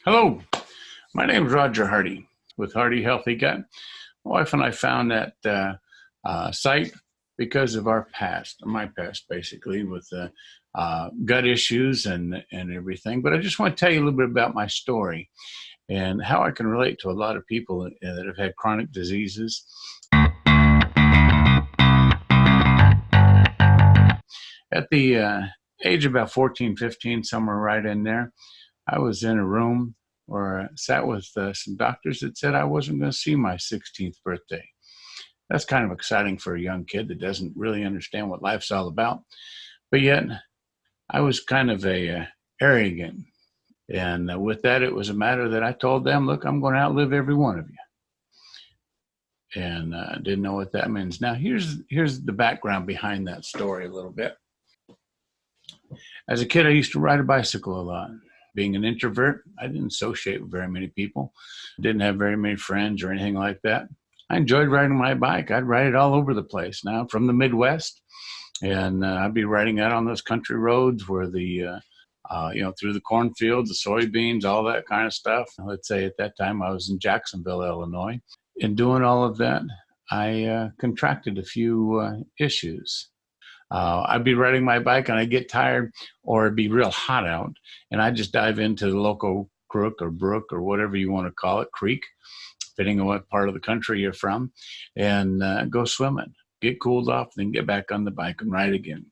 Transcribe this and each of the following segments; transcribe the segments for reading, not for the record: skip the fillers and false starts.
Hello, my name is Roger Hardy with Hardy Healthy Gut. My wife and I found that site because of our past, my past basically, with gut issues and everything. But I just want to tell you a little bit about my story and how I can relate to a lot of people that have had chronic diseases. At the age of about 14, 15, somewhere right in there, I was in a room where I sat with some doctors that said I wasn't going to see my 16th birthday. That's kind of exciting for a young kid that doesn't really understand what life's all about. But yet, I was kind of arrogant. And with that, it was a matter that I told them, look, I'm going to outlive every one of you. And didn't know what that means. Now, here's the background behind that story a little bit. As a kid, I used to ride a bicycle a lot. Being an introvert, I didn't associate with very many people, didn't have very many friends or anything like that. I enjoyed riding my bike. I'd ride it all over the place. Now, I'm from the Midwest, and I'd be riding out on those country roads where through the cornfields, the soybeans, all that kind of stuff. Let's say at that time I was in Jacksonville, Illinois. In doing all of that, I contracted a few issues. I'd be riding my bike and I'd get tired or it'd be real hot out and I'd just dive into the local crook or brook or whatever you want to call it, creek, depending on what part of the country you're from, and go swimming, get cooled off, then get back on the bike and ride again.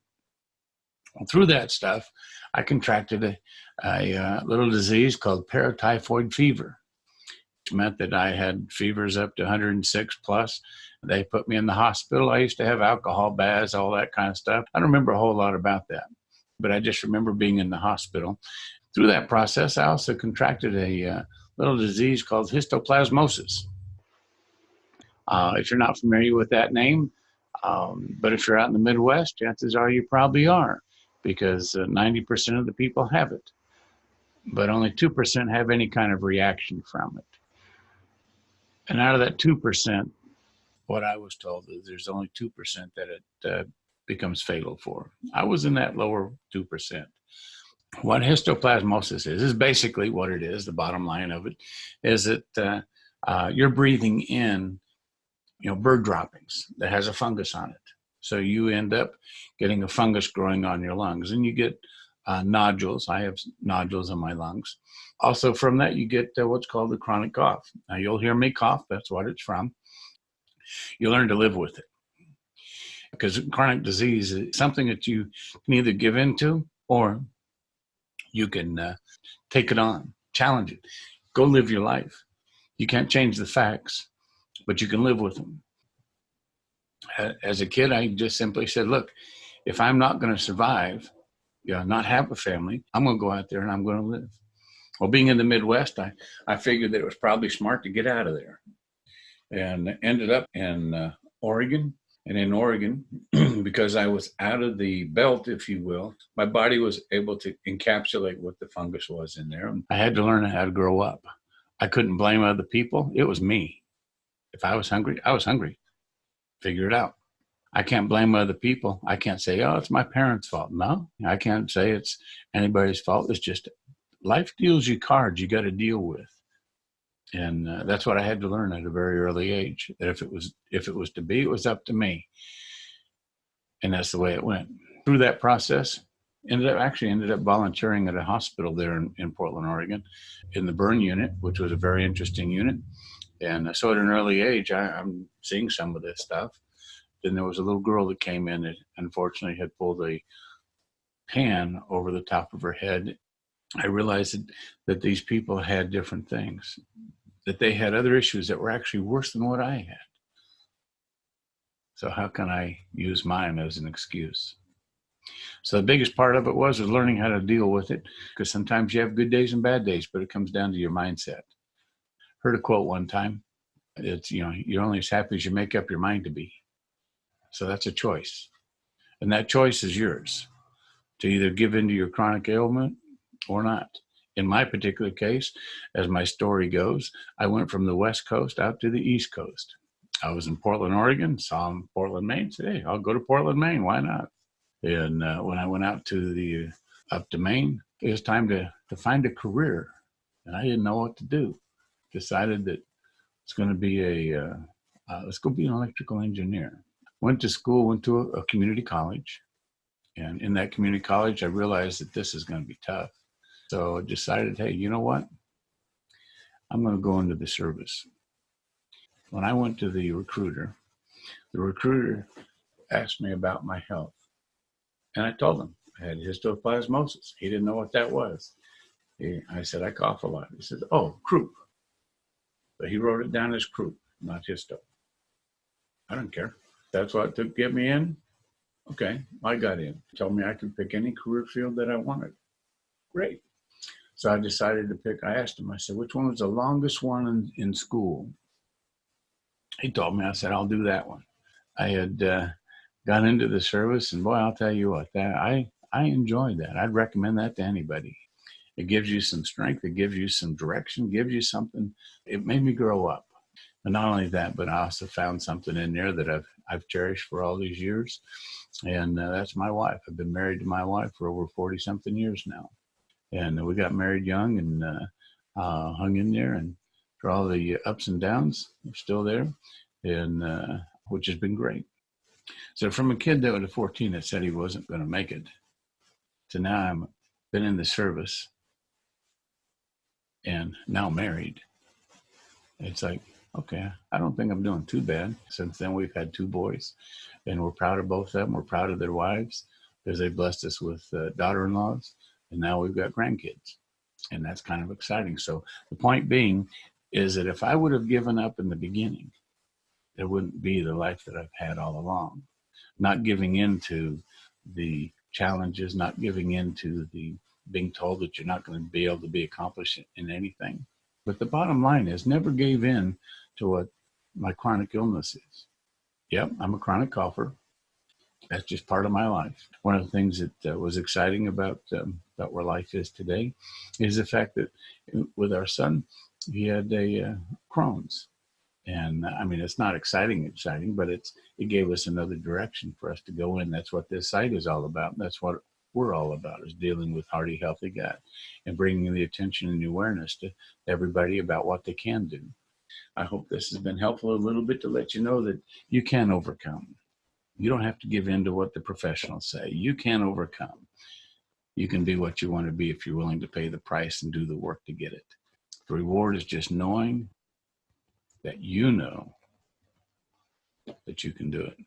Well, through that stuff, I contracted a little disease called paratyphoid fever, which meant that I had fevers up to 106 plus. They put me in the hospital. I used to have alcohol baths, all that kind of stuff. I don't remember a whole lot about that, but I just remember being in the hospital. Through that process, I also contracted a little disease called histoplasmosis. If you're not familiar with that name, but if you're out in the Midwest, chances are you probably are, because 90% of the people have it, but only 2% have any kind of reaction from it. And out of that 2%, what I was told is there's only 2% that it becomes fatal for. I was in that lower 2%. What histoplasmosis is basically what it is. The bottom line of it is that you're breathing in, bird droppings that has a fungus on it. So you end up getting a fungus growing on your lungs, and you get nodules. I have nodules in my lungs. Also, from that, you get what's called the chronic cough. Now, you'll hear me cough. That's what it's from. You learn to live with it, because chronic disease is something that you can either give into or you can take it on, challenge it, go live your life. You can't change the facts, but you can live with them. As a kid, I just simply said, look, if I'm not going to survive, not have a family, I'm going to go out there and I'm going to live. Well, being in the Midwest, I figured that it was probably smart to get out of there, and ended up in Oregon. And in Oregon, because I was out of the belt, if you will, my body was able to encapsulate what the fungus was in there. I had to learn how to grow up. I couldn't blame other people. It was me. If I was hungry, I was hungry. Figure it out. I can't blame other people. I can't say, oh, it's my parents' fault. No, I can't say it's anybody's fault. It's just life deals you cards you got to deal with. And that's what I had to learn at a very early age, that if it was to be, it was up to me. And that's the way it went. Through that process, ended up volunteering at a hospital there in Portland, Oregon, in the burn unit, which was a very interesting unit. And so at an early age, I'm seeing some of this stuff. Then there was a little girl that came in that unfortunately had pulled a pan over the top of her head. I realized that these people had different things, that they had other issues that were actually worse than what I had. So how can I use mine as an excuse? So the biggest part of it was learning how to deal with it, because sometimes you have good days and bad days, but it comes down to your mindset. Heard a quote one time. It's, you're only as happy as you make up your mind to be. So that's a choice. And that choice is yours to either give into your chronic ailment or not. In my particular case, as my story goes, I went from the West Coast out to the East Coast. I was in Portland, Oregon, saw Portland, Maine, said, hey, I'll go to Portland, Maine. Why not? And when I went out to up to Maine, it was time to find a career. and I didn't know what to do. Decided that it's going to be let's go be an electrical engineer. Went to school, went to a community college. And in that community college, I realized that this is going to be tough. So I decided, hey, you know what? I'm going to go into the service. When I went to the recruiter asked me about my health. And I told him I had histoplasmosis. He didn't know what that was. I said, I cough a lot. He said, oh, croup. But he wrote it down as croup, not histo. I don't care. That's what it took to get me in. Okay, I got in. He told me I could pick any career field that I wanted. Great. So I decided to pick, I asked him, I said, which one was the longest one in school? He told me, I said, I'll do that one. I had gone into the service, and boy, I'll tell you what, that I enjoyed that. I'd recommend that to anybody. It gives you some strength. It gives you some direction, gives you something. It made me grow up. And not only that, but I also found something in there that I've cherished for all these years. And that's my wife. I've been married to my wife for over 40 something years now. And we got married young and hung in there, and for all the ups and downs, we're still there, and which has been great. So from a kid that was 14 that said he wasn't going to make it, to now I'm been in the service and now married. It's like, okay, I don't think I'm doing too bad. Since then, we've had 2 boys, and we're proud of both of them. We're proud of their wives because they blessed us with daughter-in-laws, and now we've got grandkids, and that's kind of exciting. So the point being is that if I would have given up in the beginning, there wouldn't be the life that I've had all along. Not giving in to the challenges, not giving in to the being told that you're not going to be able to be accomplished in anything. But the bottom line is never gave in to what my chronic illness is. Yep, I'm a chronic cougher. That's just part of my life. One of the things that was exciting about where life is today is the fact that with our son, he had a Crohn's. And I mean, it's not exciting, but it gave us another direction for us to go in. That's what this site is all about. That's what we're all about, is dealing with hearty, healthy gut and bringing the attention and awareness to everybody about what they can do. I hope this has been helpful a little bit to let you know that you can overcome. You don't have to give in to what the professionals say. You can overcome. You can be what you want to be if you're willing to pay the price and do the work to get it. The reward is just knowing that you know that you can do it.